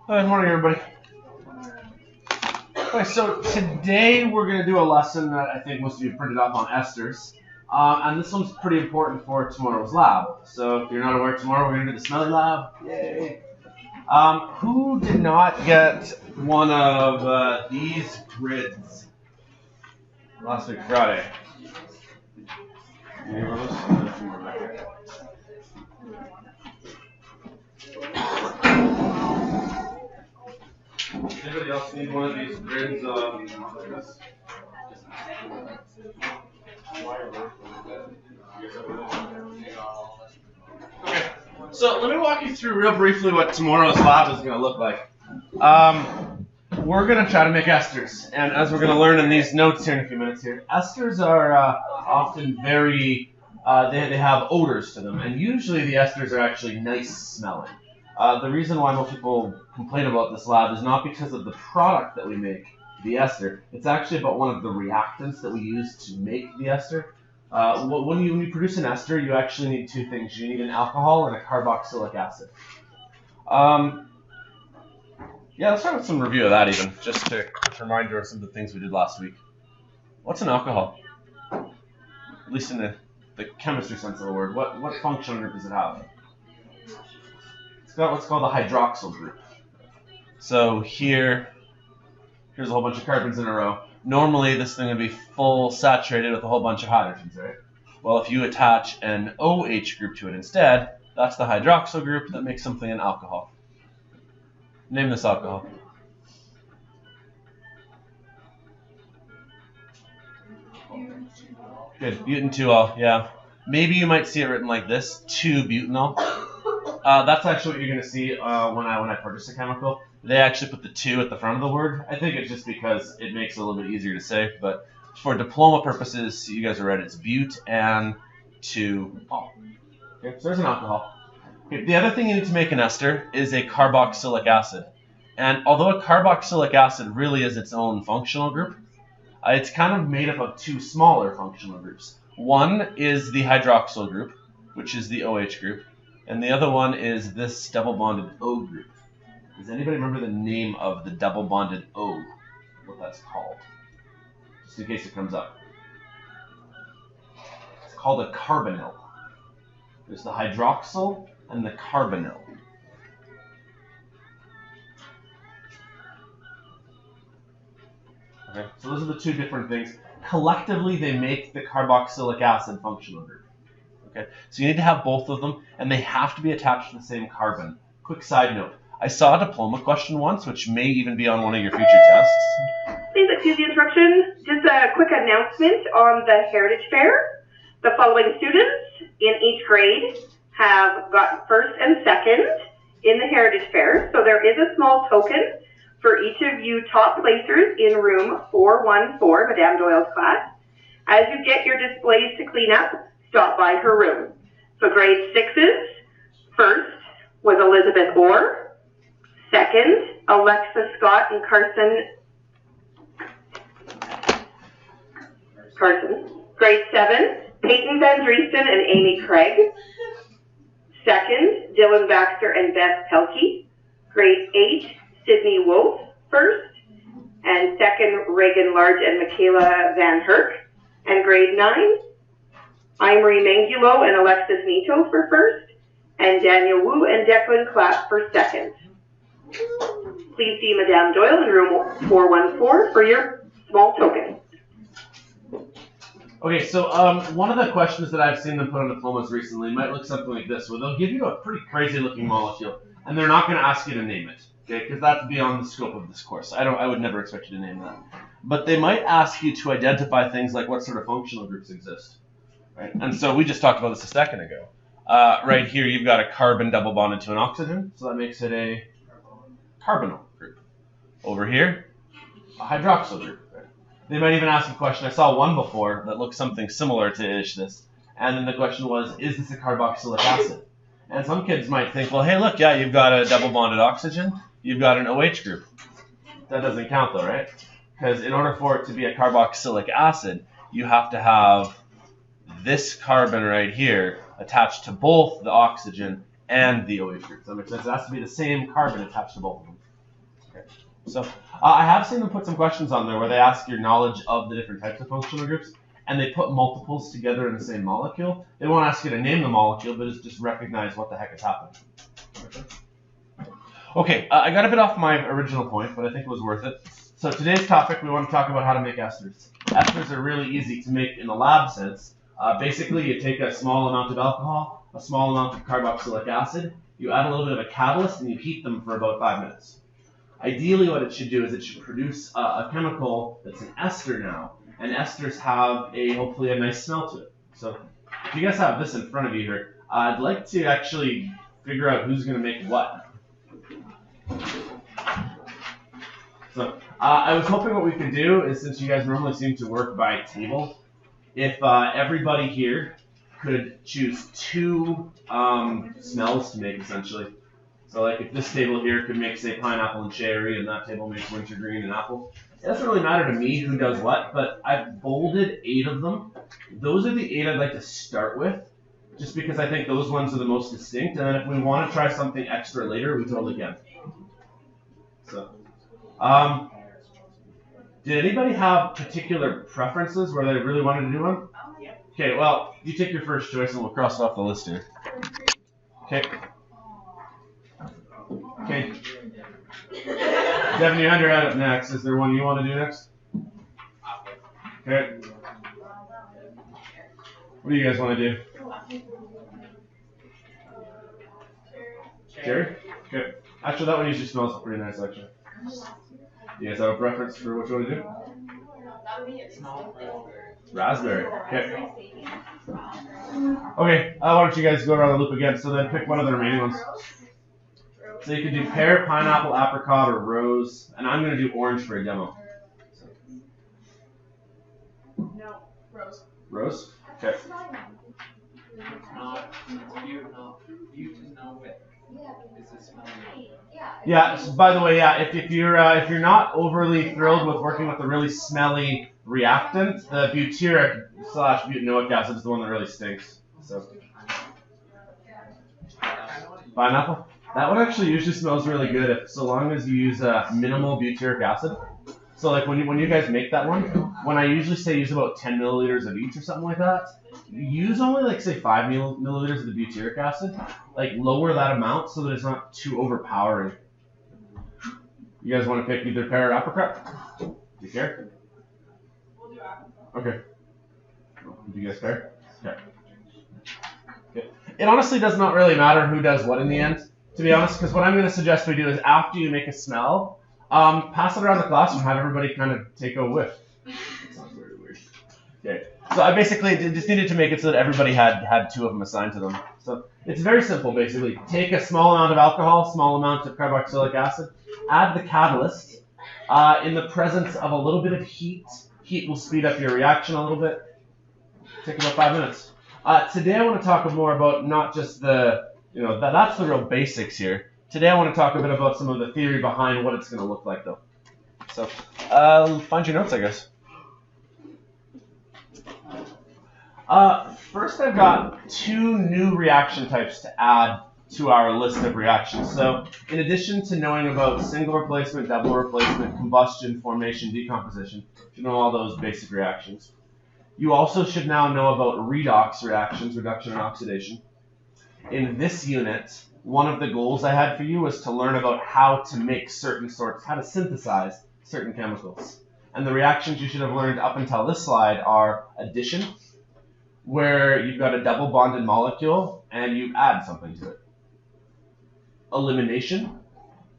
Good morning, everybody. Okay, so today we're going to do a lesson that I think most of you printed up on Esters. And this one's pretty important for tomorrow's lab. So if you're not aware, tomorrow we're going to do the smelly lab. Yay! Who did not get one of these grids last week, Friday? Any of those? Anybody else need one of these grids? Okay, so let me walk you through real briefly what tomorrow's lab is going to look like. We're going to try to make esters, and as we're going to learn in these notes here in a few minutes here, esters are often very, they have odors to them, and usually the esters are actually nice smelling. The reason why most people complain about this lab is not because of the product that we make, the ester. It's actually about one of the reactants that we use to make the ester. When you produce an ester, you actually need two things. You need an alcohol and a carboxylic acid. Yeah, let's start with some review of that even, just to remind you of some of the things we did last week. What's an alcohol? At least in the chemistry sense of the word. What functional group does it have? It's got what's called a hydroxyl group. So here's a whole bunch of carbons in a row. Normally this thing would be full saturated with a whole bunch of hydrogens, right? Well, if you attach an OH group to it instead, that's the hydroxyl group that makes something an alcohol. Name this alcohol. Good, butanol, yeah. Maybe you might see it written like this, 2-butanol. That's actually what you're going to see when I purchase a chemical. They actually put the 2 at the front of the word. I think it's just because it makes it a little bit easier to say, but for diploma purposes, you guys are right, it's but and 2-ol. Okay, so there's an alcohol. Okay, the other thing you need to make an ester is a carboxylic acid. And although a carboxylic acid really is its own functional group, it's kind of made up of two smaller functional groups. One is the hydroxyl group, which is the OH group, and the other one is this double-bonded O group. Does anybody remember the name of the double-bonded O, what that's called? Just in case it comes up. It's called a carbonyl. There's the hydroxyl and the carbonyl. Okay, so those are the two different things. Collectively, they make the carboxylic acid functional group. Okay, so you need to have both of them, and they have to be attached to the same carbon. Quick side note. I saw a diploma question once, which may even be on one of your future tests. Please excuse the interruption. Just a quick announcement on the Heritage Fair. The following students in each grade have got first and second in the Heritage Fair. So there is a small token for each of you top placers in room 414, Madame Doyle's class. As you get your displays to clean up, stop by her room. So grade 6's, first was Elizabeth Orr. Second, Alexa Scott and Carson. Grade 7, Peyton Van Dreesten and Amy Craig. Second, Dylan Baxter and Beth Pelkey. Grade 8, Sydney Wolf, first. And second, Reagan Large and Michaela Van Herk. And grade 9, Emery Mangulo and Alexis Nito for first. And Daniel Wu and Declan Clapp for second. Please see Madame Doyle in room 414 for your small token. Okay, so one of the questions that I've seen them put on diplomas recently might look something like this, where they'll give you a pretty crazy looking molecule, and they're not going to ask you to name it, okay, because that's beyond the scope of this course. I would never expect you to name that. But they might ask you to identify things like what sort of functional groups exist, right? And so we just talked about this a second ago. Right here, you've got a carbon double bonded to an oxygen, so that makes it a carbonyl group. Over here, a hydroxyl group. They might even ask a question. I saw one before that looked something similar to this. And then the question was, is this a carboxylic acid? And some kids might think, well, hey, look, yeah, you've got a double bonded oxygen. You've got an OH group. That doesn't count though, right? Because in order for it to be a carboxylic acid, you have to have this carbon right here attached to both the oxygen and the OH group. Does that make sense? It has to be the same carbon attached to both of them. So I have seen them put some questions on there where they ask your knowledge of the different types of functional groups, and they put multiples together in the same molecule. They won't ask you to name the molecule, but just recognize what the heck is happening. Okay, I got a bit off my original point, but I think it was worth it. So today's topic, we want to talk about how to make esters. Esters are really easy to make in the lab sense. Basically, you take a small amount of alcohol, a small amount of carboxylic acid, you add a little bit of a catalyst, and you heat them for about 5 minutes. Ideally, what it should do is it should produce a chemical that's an ester now, and esters have hopefully a nice smell to it. So if you guys have this in front of you here, I'd like to actually figure out who's going to make what. So I was hoping what we could do is, since you guys normally seem to work by table, if everybody here could choose 2 smells to make, essentially. So like if this table here could make, say, pineapple and cherry, and that table makes wintergreen and apple. It doesn't really matter to me who does what, but I've bolded 8 of them. Those are the 8 I'd like to start with, just because I think those ones are the most distinct, and then if we want to try something extra later, we totally can. So, did anybody have particular preferences where they really wanted to do one? Okay, well, you take your first choice and we'll cross it off the list here. Okay. Okay. Devin, you had your hand up next. Is there one you want to do next? Okay. What do you guys want to do? Cherry? Okay. Actually, that one usually smells pretty nice, actually. You guys have a preference for which one to do? Raspberry. Okay. Okay, why don't you guys go around the loop again, so then pick one of the remaining ones. So you could do pear, pineapple, apricot, or rose, and I'm going to do orange for a demo. No, rose. Rose? Okay. Yeah, so by the way, yeah, if you're not overly thrilled with working with a really smelly reactant, the butyric / butanoic acid is the one that really stinks. So pineapple? That one actually usually smells really good so long as you use minimal butyric acid. So like when you guys make that one, when I usually say use about 10 milliliters of each or something like that, use only like say 5 milliliters of the butyric acid. Like lower that amount so that it's not too overpowering. You guys want to pick either pear or apricot? Do you care? We'll do apricot. Okay. Do you guys care? Okay. Okay. It honestly does not really matter who does what in the end, to be honest, because what I'm going to suggest we do is after you make a smell, pass it around the class and have everybody kind of take a whiff. That sounds very weird. Okay. So I basically just needed to make it so that everybody had 2 of them assigned to them. So it's very simple, basically. Take a small amount of alcohol, small amount of carboxylic acid, add the catalyst in the presence of a little bit of heat. Heat will speed up your reaction a little bit. Take about 5 minutes. Today I want to talk more about not just the, that's the real basics here. Today I want to talk a bit about some of the theory behind what it's going to look like, though. So, find your notes, I guess. First I've got 2 new reaction types to add to our list of reactions. So, in addition to knowing about single replacement, double replacement, combustion, formation, decomposition, you should know all those basic reactions. You also should now know about redox reactions, reduction and oxidation. In this unit, one of the goals I had for you was to learn about how to make how to synthesize certain chemicals. And the reactions you should have learned up until this slide are addition, where you've got a double bonded molecule and you add something to it. Elimination,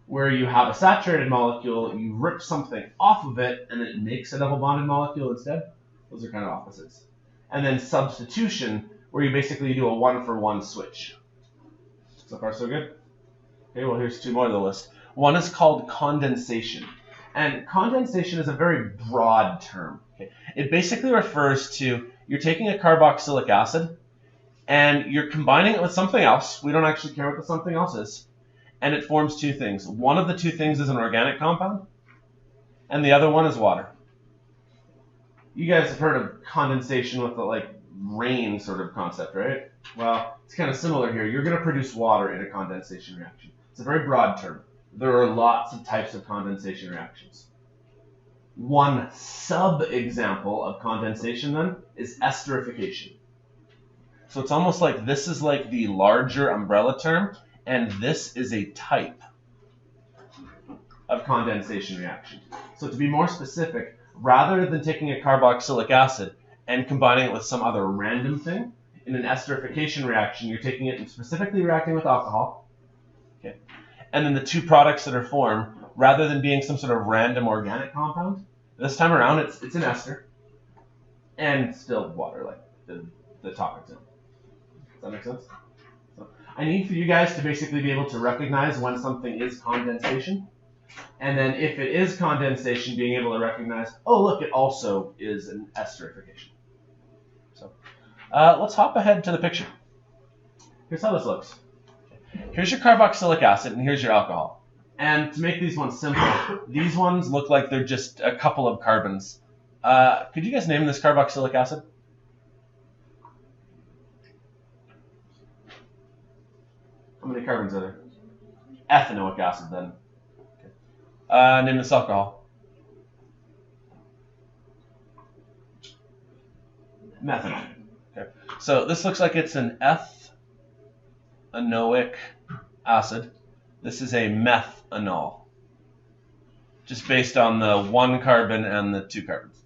where you have a saturated molecule, you rip something off of it and it makes a double bonded molecule instead. Those are kind of opposites. And then substitution, where you basically do a 1-for-1 switch. So far, so good? Okay, well, here's 2 more on the list. One is called condensation. And condensation is a very broad term. Okay? It basically refers to you're taking a carboxylic acid and you're combining it with something else. We don't actually care what the something else is. And it forms 2 things. One of the 2 things is an organic compound, and the other one is water. You guys have heard of condensation with the rain sort of concept, right? Well, it's kind of similar here. You're going to produce water in a condensation reaction. It's a very broad term. there are lots of types of condensation reactions. One sub-example of condensation then is esterification. So it's almost like this is like the larger umbrella term, and this is a type of condensation reaction. So to be more specific, rather than taking a carboxylic acid and combining it with some other random thing, in an esterification reaction, you're taking it and specifically reacting with alcohol. Okay. And then the two products that are formed, rather than being some sort of random organic compound, this time around it's an ester and still water, like the topic's in. Does that make sense? So I need for you guys to basically be able to recognize when something is condensation. And then if it is condensation, being able to recognize, oh look, it also is an esterification. So let's hop ahead to the picture. Here's how this looks. Here's your carboxylic acid and here's your alcohol. And to make these ones simple, these ones look like they're just a couple of carbons. Could you guys name this carboxylic acid? How many carbons are there? Ethanoic acid then. Okay. Name this alcohol. Methanol. Okay. So this looks like it's an ethanoic acid. This is a methanol. Just based on the 1 carbon and the 2 carbons.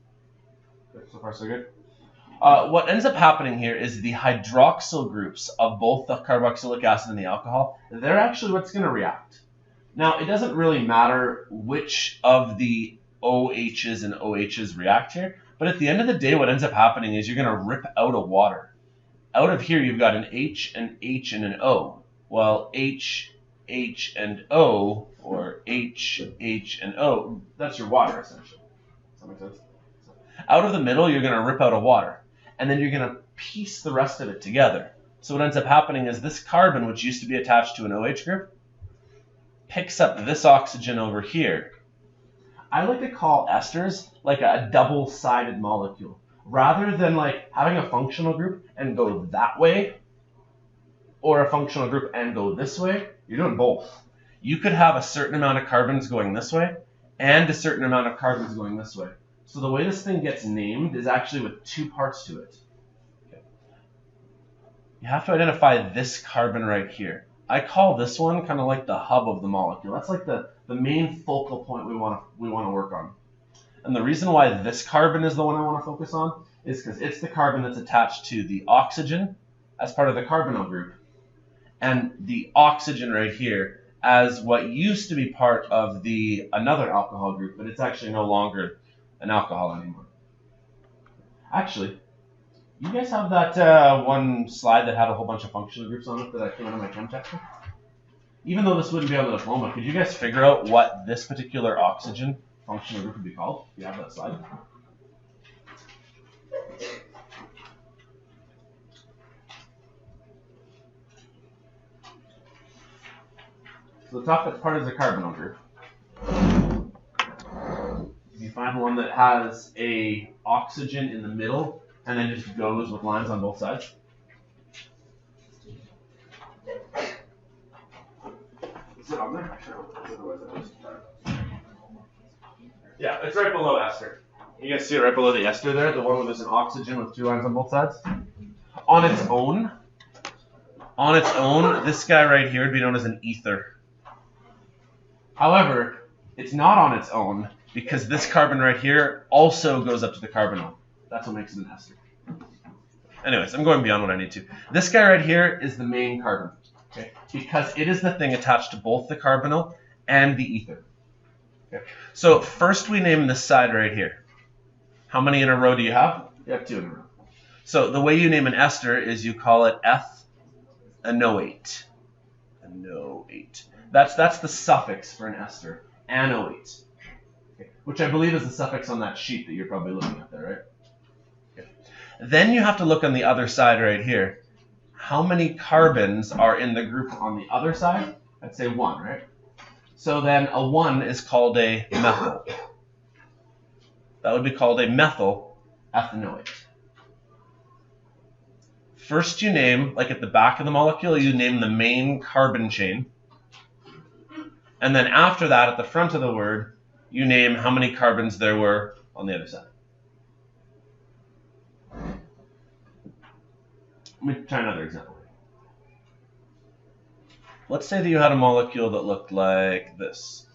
Okay, so far so good. What ends up happening here is the hydroxyl groups of both the carboxylic acid and the alcohol, they're actually what's going to react. Now, it doesn't really matter which of the OHs and OHs react here, but at the end of the day, what ends up happening is you're going to rip out a water. Out of here, you've got an H, an H, and an O. Well, H, H, and O, or H, H, and O, that's your water, essentially. Does that make sense? So, out of the middle, you're going to rip out a water. And then you're going to piece the rest of it together. So what ends up happening is this carbon, which used to be attached to an OH group, picks up this oxygen over here. I like to call esters like a double-sided molecule. Rather than like having a functional group and go that way, or a functional group and go this way, you're doing both. You could have a certain amount of carbons going this way and a certain amount of carbons going this way. So the way this thing gets named is actually with 2 parts to it. Okay. You have to identify this carbon right here. I call this one kind of like the hub of the molecule. That's like the main focal point we want to work on. And the reason why this carbon is the one I want to focus on is because it's the carbon that's attached to the oxygen as part of the carbonyl group, and the oxygen right here as what used to be part of the another alcohol group, but it's actually no longer an alcohol anymore. Actually, you guys have that one slide that had a whole bunch of functional groups on it that I came out of my chem textbook? Even though this wouldn't be on the diploma, could you guys figure out what this particular oxygen functional group would be called? Do you have that slide? So the top part is the carbonyl group. You find one that has a oxygen in the middle and then just goes with lines on both sides. Is it on there? Yeah, it's right below ester. You guys see it right below the ester there, the one where there's an oxygen with 2 lines on both sides? On its own, this guy right here would be known as an ether. However, it's not on its own because this carbon right here also goes up to the carbonyl. That's what makes it an ester. Anyways, I'm going beyond what I need to. This guy right here is the main carbon, okay? Because it is the thing attached to both the carbonyl and the ether. Okay. So first we name this side right here. How many in a row do you have? You have 2 in a row. So the way you name an ester is you call it ethanoate. Anoate. That's the suffix for an ester. Anoate. Okay. Which I believe is the suffix on that sheet that you're probably looking at there, right? Okay. Then you have to look on the other side right here. How many carbons are in the group on the other side? I'd say 1, right? So then a 1 is called a methyl. That would be called a methyl ethanoate. First you name, like at the back of the molecule, you name the main carbon chain. And then after that, at the front of the word, you name how many carbons there were on the other side. Let me try another example. Let's say that you had a molecule that looked like this.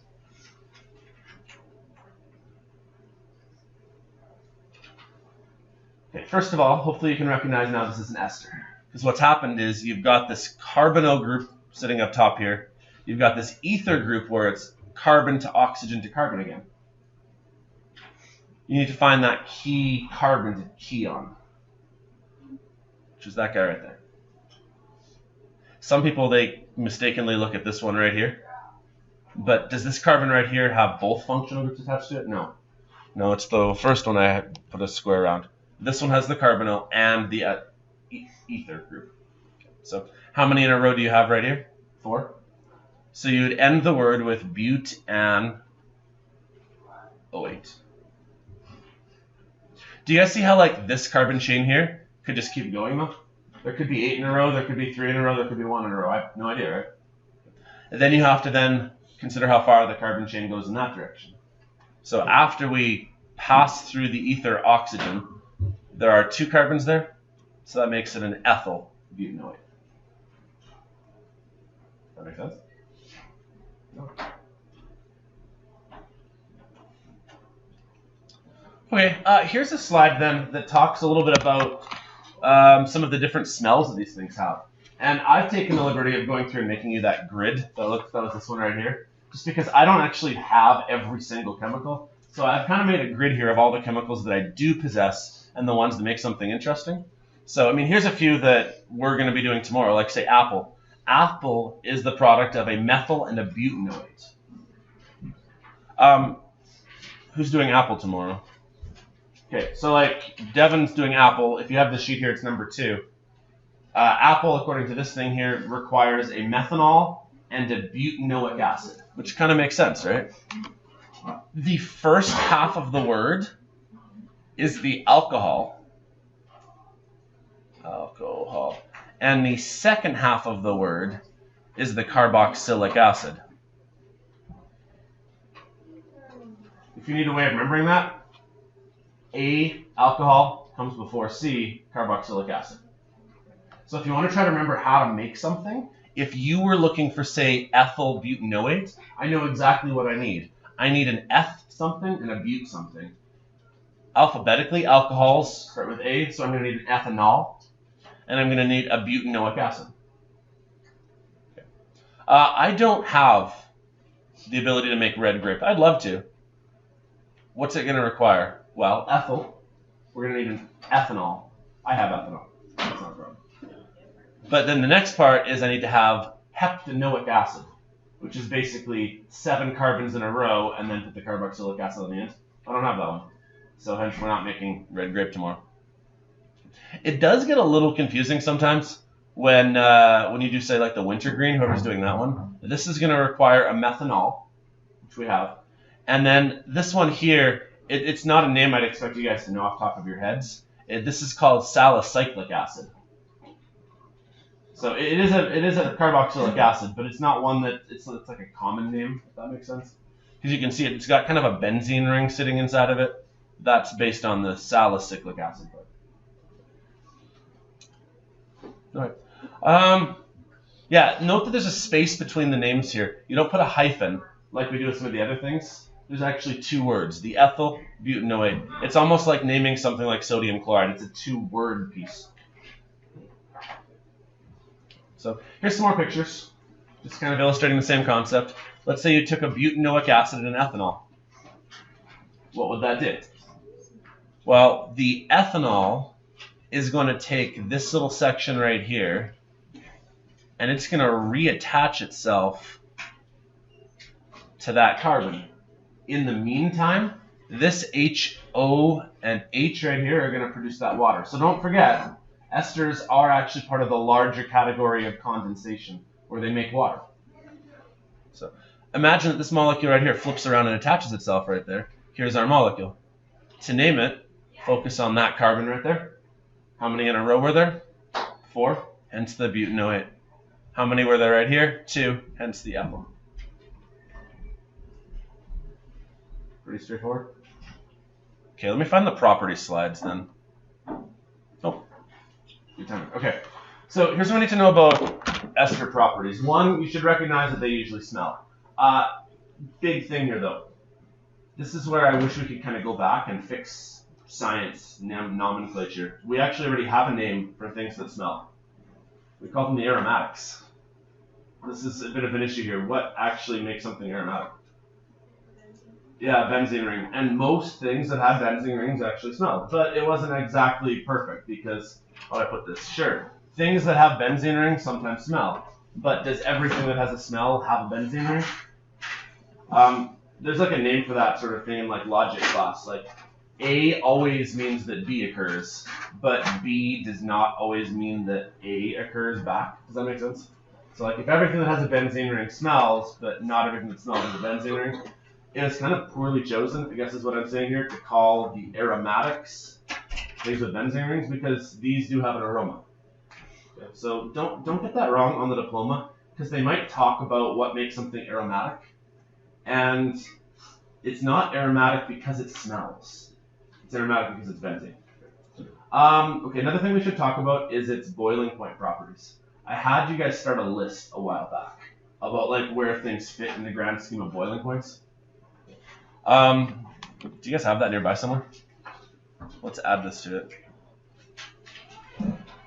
Okay, first of all, hopefully you can recognize now this is an ester. Because what's happened is you've got this carbonyl group sitting up top here. You've got this ether group where it's carbon to oxygen to carbon again. You need to find that key carbon to key on, which is that guy right there. Some people, they mistakenly look at this one right here. But does this carbon right here have both functional groups attached to it? No. No, it's the first one I put a square around. This one has the carbonyl and the ether group. So how many in a row do you have right here? 4. So you'd end the word with butan OH. Do you guys see how like this carbon chain here could just keep going though? There could be 8 in a row, there could be 3 in a row, there could be 1 in a row. I have no idea, right? And then you have to then consider how far the carbon chain goes in that direction. So after we pass through the ether oxygen, there are 2 carbons there, so that makes it an ethyl butanoate. That make sense? No. Okay, here's a slide then that talks a little bit about some of the different smells that these things have. And I've taken the liberty of going through and making you that grid. That was this one right here. Just because I don't actually have every single chemical. So I've kind of made a grid here of all the chemicals that I do possess and the ones that make something interesting. So, I mean, here's a few that we're going to be doing tomorrow, like say apple. Apple is the product of a methyl and a butanoate. Who's doing apple tomorrow? Okay, so like Devin's doing apple. If you have the sheet here, it's number 2. Apple, according to this thing here, requires a methanol and a butanoic acid, which kind of makes sense, right? The first half of the word is the alcohol, and the second half of the word is the carboxylic acid. If you need a way of remembering that, A, alcohol, comes before C, carboxylic acid. So if you want to try to remember how to make something, if you were looking for, say, ethyl butanoate, I know exactly what I need. I need an eth something and a but something. Alphabetically, alcohols start with A, so I'm going to need an ethanol, and I'm going to need a butanoic acid. Okay. I don't have the ability to make red grape. I'd love to. What's it going to require? Well, ethyl. We're going to need an ethanol. I have ethanol. That's not a problem. But then the next part is I need to have heptanoic acid, which is basically 7 carbons in a row and then put the carboxylic acid on the end. I don't have that one. So hence we're not making red grape tomorrow. It does get a little confusing sometimes when you do say like the wintergreen, whoever's doing that one. This is going to require a methanol, which we have. And then this one here, it's not a name I'd expect you guys to know off the top of your heads. This is called salicylic acid. So it is a carboxylic acid, but it's not one that it's like a common name, if that makes sense. Because you can see it's got kind of a benzene ring sitting inside of it. That's based on the salicylic acid part. All right. Yeah, note that there's a space between the names here. You don't put a hyphen like we do with some of the other things. There's actually 2 words, the ethyl butanoate. It's almost like naming something like sodium chloride. It's a 2-word piece. So here's some more pictures, just kind of illustrating the same concept. Let's say you took a butanoic acid and an ethanol. What would that do? Well, the ethanol is going to take this little section right here, and it's going to reattach itself to that carbon. In the meantime, this HO and H right here are going to produce that water. So don't forget, esters are actually part of the larger category of condensation, where they make water. So imagine that this molecule right here flips around and attaches itself right there. Here's our molecule. To name it, focus on that carbon right there. How many in a row were there? 4, hence the butanoate. How many were there right here? 2, hence the ethyl. Pretty straightforward. Okay, let me find the property slides then. Oh, good timing. Okay, so here's what we need to know about ester properties. One, you should recognize that they usually smell. Big thing here though. This is where I wish we could kind of go back and fix science nomenclature. We actually already have a name for things that smell. We call them the aromatics. This is a bit of an issue here. What actually makes something aromatic? Yeah, benzene ring. And most things that have benzene rings actually smell. But it wasn't exactly perfect because, how do I put this? Sure, things that have benzene rings sometimes smell. But does everything that has a smell have a benzene ring? There's like a name for that sort of thing in like logic class. Like A always means that B occurs, but B does not always mean that A occurs back. Does that make sense? So like if everything that has a benzene ring smells, but not everything that smells has a benzene ring, it's kind of poorly chosen, I guess is what I'm saying here, to call the aromatics things with benzene rings because these do have an aroma. Okay, so don't get that wrong on the diploma because they might talk about what makes something aromatic, and it's not aromatic because it smells. It's aromatic because it's benzene. Okay, another thing we should talk about is its boiling point properties. I had you guys start a list a while back about like where things fit in the grand scheme of boiling points. Do you guys have that nearby somewhere? Let's add this to it.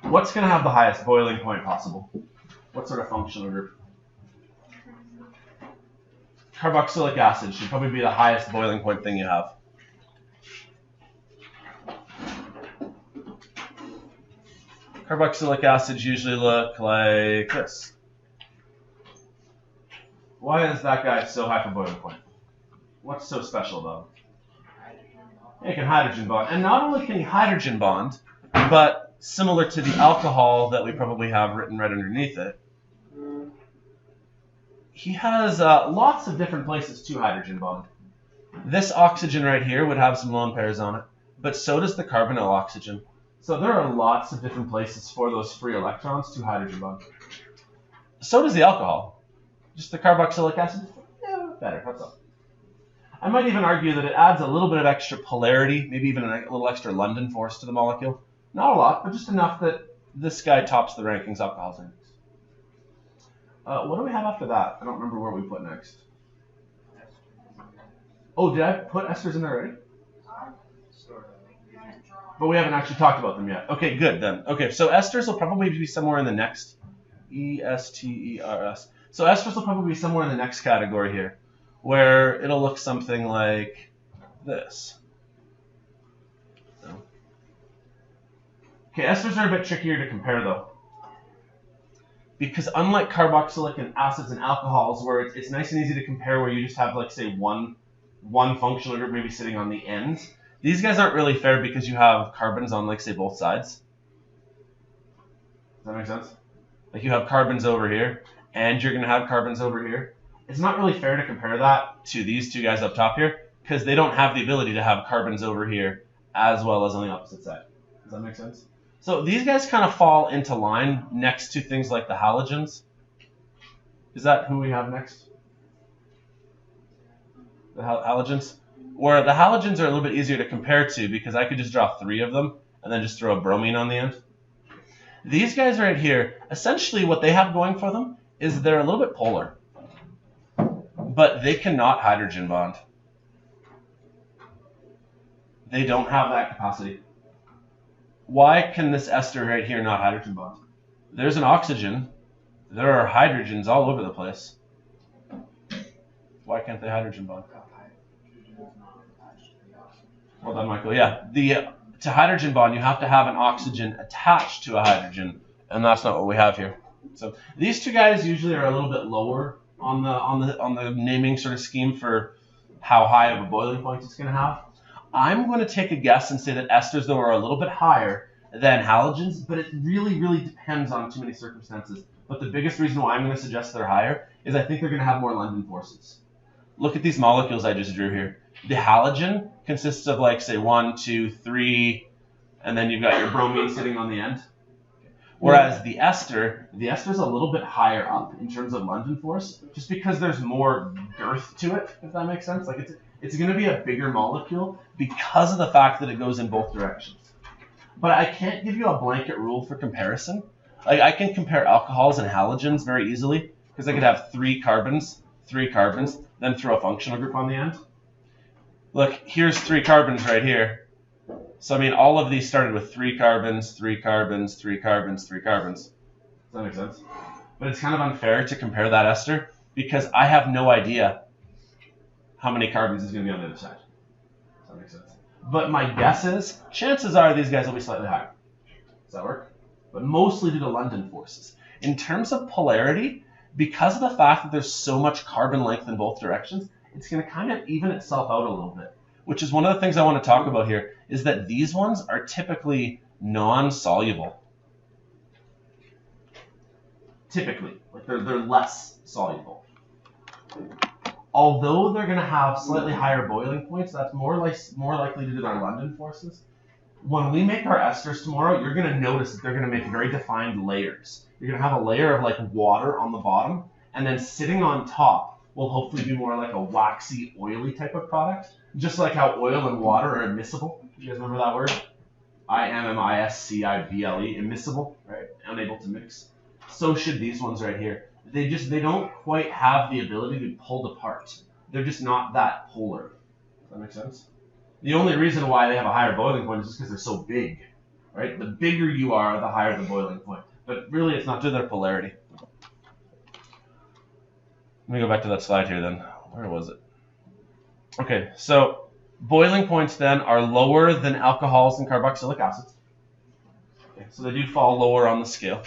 What's going to have the highest boiling point possible? What sort of functional group? Carboxylic acid should probably be the highest boiling point thing you have. Carboxylic acids usually look like this. Why is that guy so high for boiling point? What's so special about him? He can hydrogen bond. And not only can he hydrogen bond, but similar to the alcohol that we probably have written right underneath it, he has lots of different places to hydrogen bond. This oxygen right here would have some lone pairs on it, but so does the carbonyl oxygen. So there are lots of different places for those free electrons to hydrogen bond. So does the alcohol. Just the carboxylic acid, yeah, better, that's all. I might even argue that it adds a little bit of extra polarity, maybe even a little extra London force to the molecule. Not a lot, but just enough that this guy tops the rankings, alcohols rankings. What do we have after that? I don't remember where we put next. Oh, did I put esters in there already? But we haven't actually talked about them yet. Okay, good then. Okay, so esters will probably be somewhere in the next. E-S-T-E-R-S. So esters will probably be somewhere in the next category here, where it'll look something like this. So. Okay, esters are a bit trickier to compare though. Because unlike carboxylic and acids and alcohols, where it's nice and easy to compare where you just have, like, say, one functional group maybe sitting on the end, these guys aren't really fair because you have carbons on, like, say, both sides. Does that make sense? Like, you have carbons over here, and you're going to have carbons over here. It's not really fair to compare that to these two guys up top here, because they don't have the ability to have carbons over here as well as on the opposite side. Does that make sense? So these guys kind of fall into line next to things like the halogens. Is that who we have next? The halogens? Where the halogens are a little bit easier to compare to because I could just draw 3 of them and then just throw a bromine on the end. These guys right here, essentially what they have going for them is they're a little bit polar. But they cannot hydrogen bond. They don't have that capacity. Why can this ester right here not hydrogen bond? There's an oxygen. There are hydrogens all over the place. Why can't they hydrogen bond? Well done, Michael. Yeah, to hydrogen bond, you have to have an oxygen attached to a hydrogen, and that's not what we have here. So these two guys usually are a little bit lower on the naming sort of scheme for how high of a boiling point it's going to have. I'm going to take a guess and say that esters, though, are a little bit higher than halogens, but it really, really depends on too many circumstances. But the biggest reason why I'm going to suggest they're higher is I think they're going to have more London forces. Look at these molecules I just drew here. The halogen consists of, like, say, 1, 2, 3, and then you've got your bromine sitting on the end. Whereas the ester's a little bit higher up in terms of London force, just because there's more girth to it, if that makes sense. Like it's going to be a bigger molecule because of the fact that it goes in both directions. But I can't give you a blanket rule for comparison. Like I can compare alcohols and halogens very easily because I could have 3 carbons, then throw a functional group on the end. Look, here's 3 carbons right here. So I mean, all of these started with 3 carbons, 3 carbons, 3 carbons, 3 carbons. Does that make sense? But it's kind of unfair to compare that ester because I have no idea how many carbons is going to be on the other side. Does that make sense? But my guess is, chances are these guys will be slightly higher. Does that work? But mostly due to London forces. In terms of polarity, because of the fact that there's so much carbon length in both directions, it's going to kind of even itself out a little bit. Which is one of the things I want to talk about here, is that these ones are typically non-soluble. Typically, like they're less soluble. Although they're going to have slightly higher boiling points, that's more likely due to their London forces. When we make our esters tomorrow, you're going to notice that they're going to make very defined layers. You're going to have a layer of like water on the bottom, and then sitting on top will hopefully be more like a waxy, oily type of product. Just like how oil and water are immiscible. You guys remember that word? IMMISCIBLE, immiscible, right? Unable to mix. So should these ones right here. They don't quite have the ability to be pulled apart. They're just not that polar. Does that make sense? The only reason why they have a higher boiling point is just because they're so big, right? The bigger you are, the higher the boiling point. But really, it's not due to their polarity. Let me go back to that slide here then. Where was it? Okay, so boiling points then are lower than alcohols and carboxylic acids. Okay, so they do fall lower on the scale.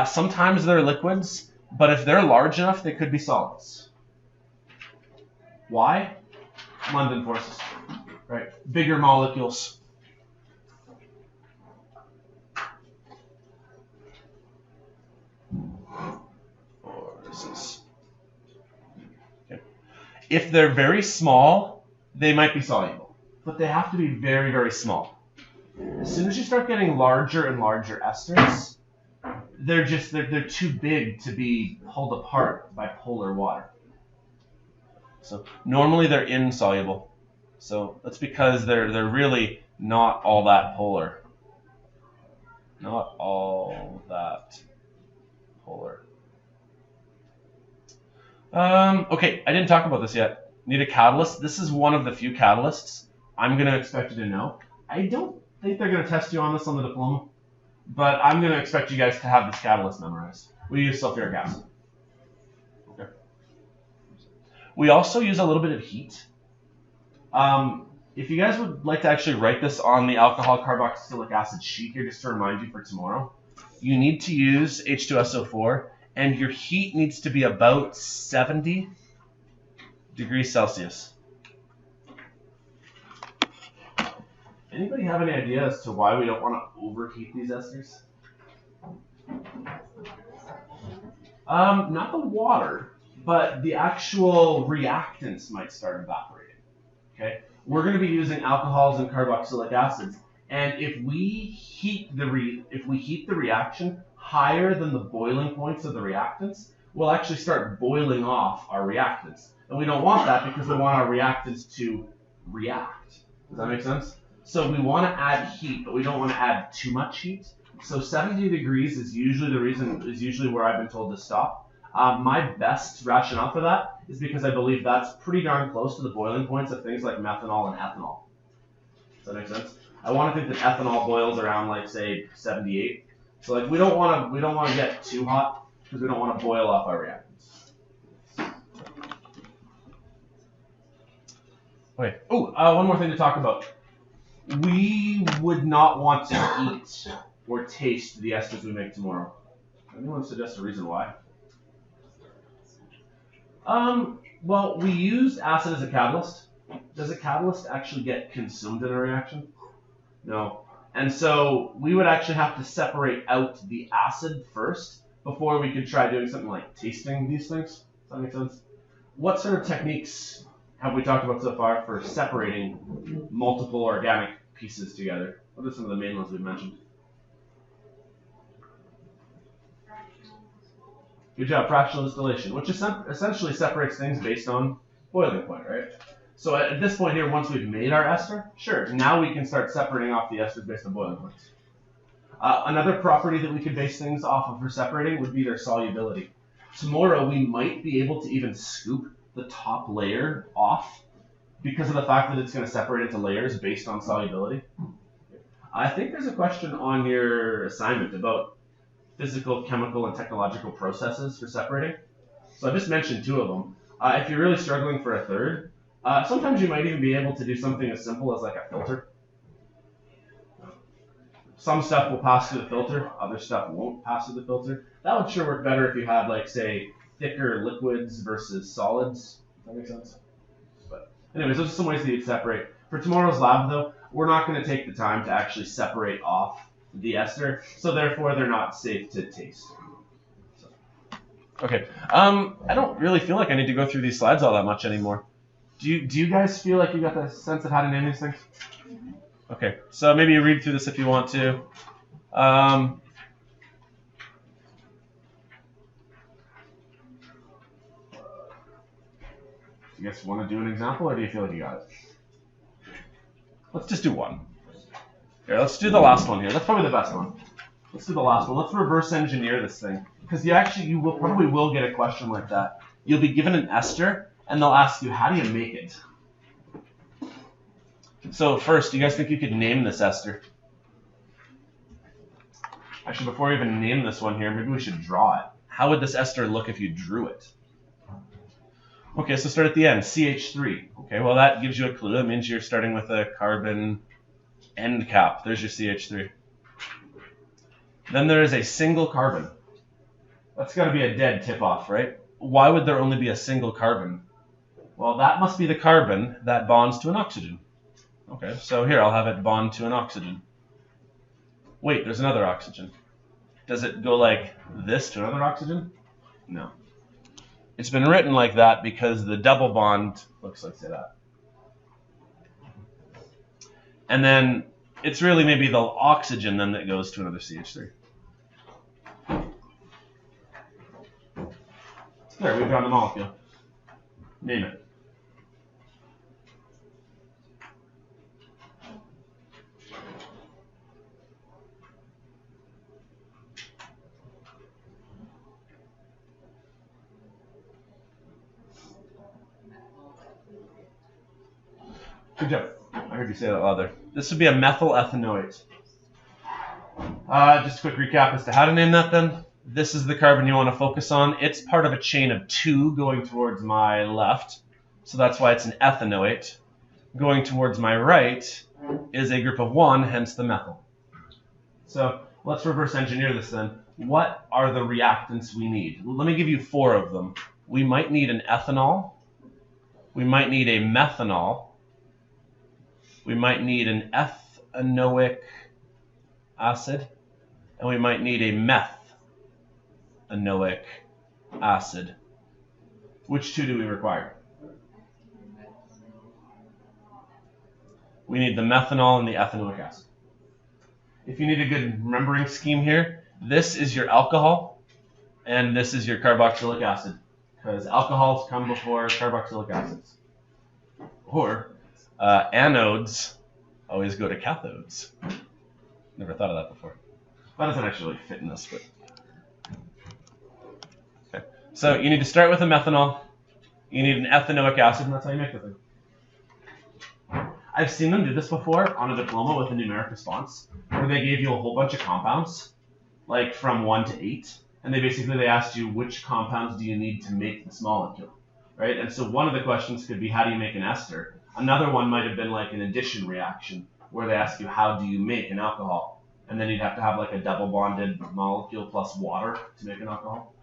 Sometimes they're liquids, but if they're large enough, they could be solids. Why? London forces, right? Bigger molecules. Forces. Okay. If they're very small, they might be soluble, but they have to be very, very small. As soon as you start getting larger and larger esters, they're too big to be pulled apart by polar water. So normally they're insoluble. So that's because they're really not all that polar. Not all that polar. Okay, I didn't talk about this yet. Need a catalyst. This is one of the few catalysts I'm going to expect you to know. I don't think they're going to test you on this on the diploma, but I'm going to expect you guys to have this catalyst memorized. We use sulfuric acid. Okay. We also use a little bit of heat. If you guys would like to actually write this on the alcohol carboxylic acid sheet here, just to remind you for tomorrow, you need to use H2SO4, and your heat needs to be about 70 degrees Celsius. Anybody have any idea as to why we don't want to overheat these esters? Not the water, but the actual reactants might start evaporating. Okay, we're going to be using alcohols and carboxylic acids, and if we heat the reaction higher than the boiling points of the reactants, we'll actually start boiling off our reactants, and we don't want that because we want our reactants to react. Does that make sense? So we want to add heat, but we don't want to add too much heat. So 70 degrees is usually where I've been told to stop. My best rationale for that is because I believe that's pretty darn close to the boiling points of things like methanol and ethanol. Does that make sense? I want to think that ethanol boils around like say 78. So like we don't want to get too hot because we don't want to boil off our reactants. Okay. Oh, one more thing to talk about. We would not want to eat or taste the esters we make tomorrow. Anyone suggest a reason why? Well, we use acid as a catalyst. Does a catalyst actually get consumed in a reaction? No. And so we would actually have to separate out the acid first before we could try doing something like tasting these things. Does that make sense? What sort of techniques have we talked about so far for separating multiple organic pieces together? What are some of the main ones we've mentioned? Good job, fractional distillation, which essentially separates things based on boiling point, right? So at this point here, once we've made our ester, sure, now we can start separating off the esters based on boiling points. Another property that we could base things off of for separating would be their solubility. Tomorrow we might be able to even scoop the top layer off because of the fact that it's going to separate into layers based on solubility. I think there's a question on your assignment about physical, chemical, and technological processes for separating. So I just mentioned 2 of them. If you're really struggling for a third, sometimes you might even be able to do something as simple as like a filter. Some stuff will pass through the filter, other stuff won't pass through the filter. That would sure work better if you had, like, say, thicker liquids versus solids. Does that make sense? But anyways, those are some ways that you'd separate. For tomorrow's lab, though, we're not going to take the time to actually separate off the ester, so therefore they're not safe to taste. So. Okay, I don't really feel like I need to go through these slides all that much anymore. Do you guys feel like you got the sense of how to name these things? Okay, so maybe you read through this if you want to. You guys want to do an example, or do you feel like you got it? Let's just do one. Here, let's do the last one here. That's probably the best one. Let's do the last one. Let's reverse engineer this thing, because you probably will get a question like that. You'll be given an ester, and they'll ask you, how do you make it? So first, do you guys think you could name this ester? Actually, before we even name this one here, maybe we should draw it. How would this ester look if you drew it? Okay, so start at the end, CH3. Okay, well that gives you a clue. It means you're starting with a carbon end cap. There's your CH3. Then there is a single carbon. That's got to be a dead tip-off, right? Why would there only be a single carbon? Well, that must be the carbon that bonds to an oxygen. Okay, so here I'll have it bond to an oxygen. Wait, there's another oxygen. Does it go like this to another oxygen? No. It's been written like that because the double bond looks like, say, that. And then it's really maybe the oxygen then that goes to another CH3. There, we've got the molecule. Name it. Good job. I heard you say that loud there. This would be a methyl ethanoate. Just a quick recap as to how to name that then. This is the carbon you want to focus on. It's part of a chain of 2 going towards my left. So that's why it's an ethanoate. Going towards my right is a group of 1, hence the methyl. So let's reverse engineer this then. What are the reactants we need? Let me give you 4 of them. We might need an ethanol. We might need a methanol. We might need an ethanoic acid, and we might need a methanoic acid. Which 2 do we require? We need the methanol and the ethanoic acid. If you need a good remembering scheme here, this is your alcohol, and this is your carboxylic acid, because alcohols come before carboxylic acids. Or anodes always go to cathodes. Never thought of that before. That doesn't actually fit in this, but okay. So you need to start with a methanol. You need an ethanoic acid, and that's how you make the thing. I've seen them do this before on a diploma with a numeric response, where they gave you a whole bunch of compounds, like from 1 to 8, and they asked you which compounds do you need to make this molecule, right? And so one of the questions could be, how do you make an ester? Another one might have been like an addition reaction, where they ask you, how do you make an alcohol? And then you'd have to have like a double bonded molecule plus water to make an alcohol.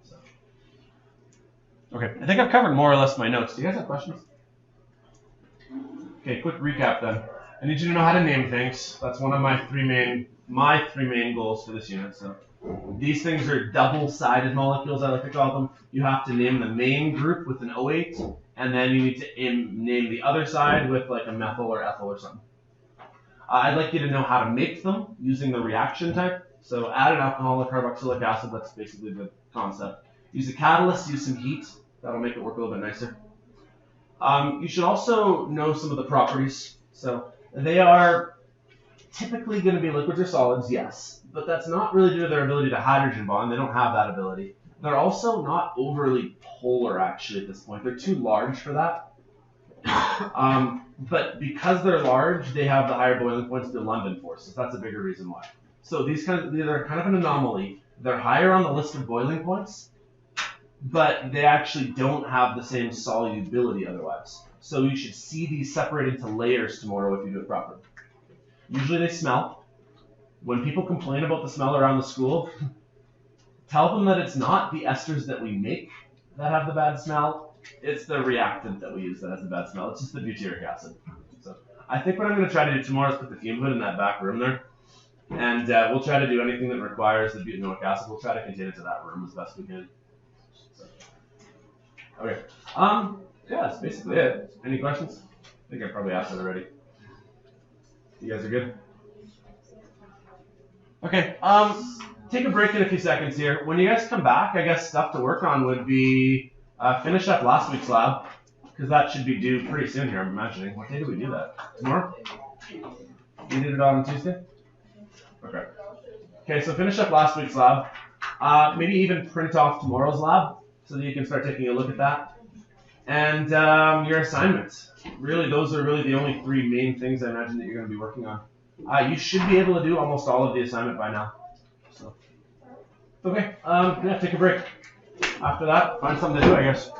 So. Okay, I think I've covered more or less my notes. Do you guys have questions? Okay, quick recap then. I need you to know how to name things. That's one of my three main goals for this unit. So these things are double-sided molecules, I like to call them. You have to name the main group with an O8, and then you need to name the other side with like a methyl or ethyl or something. I'd like you to know how to make them using the reaction type. So add an alcohol or carboxylic acid, that's basically the concept. Use a catalyst, use some heat. That'll make it work a little bit nicer. You should also know some of the properties. So they are typically going to be liquids or solids, yes, but that's not really due to their ability to hydrogen bond. They don't have that ability. They're also not overly polar, actually, at this point. They're too large for that. But because they're large, they have the higher boiling points to London forces. That's a bigger reason why. So they're kind of an anomaly. They're higher on the list of boiling points, but they actually don't have the same solubility otherwise. So you should see these separate into layers tomorrow if you do it properly. Usually they smell. When people complain about the smell around the school, tell them that it's not the esters that we make that have the bad smell. It's the reactant that we use that has the bad smell. It's just the butyric acid. So I think what I'm going to try to do tomorrow is put the fume hood in that back room there. And we'll try to do anything that requires the butanoic acid. We'll try to contain it to that room as best we can. So, okay. Yeah, that's basically it. Any questions? I think I probably asked it already. You guys are good? Okay. Take a break in a few seconds here. When you guys come back, I guess stuff to work on would be finish up last week's lab, because that should be due pretty soon here, I'm imagining. What day do we do that? Tomorrow? You did it on Tuesday? Okay. Okay, so finish up last week's lab. Maybe even print off tomorrow's lab so that you can start taking a look at that. And your assignments. Really, those are really the only three main things I imagine that you're going to be working on. You should be able to do almost all of the assignment by now. So, okay, yeah, take a break. After that, find something to do, I guess.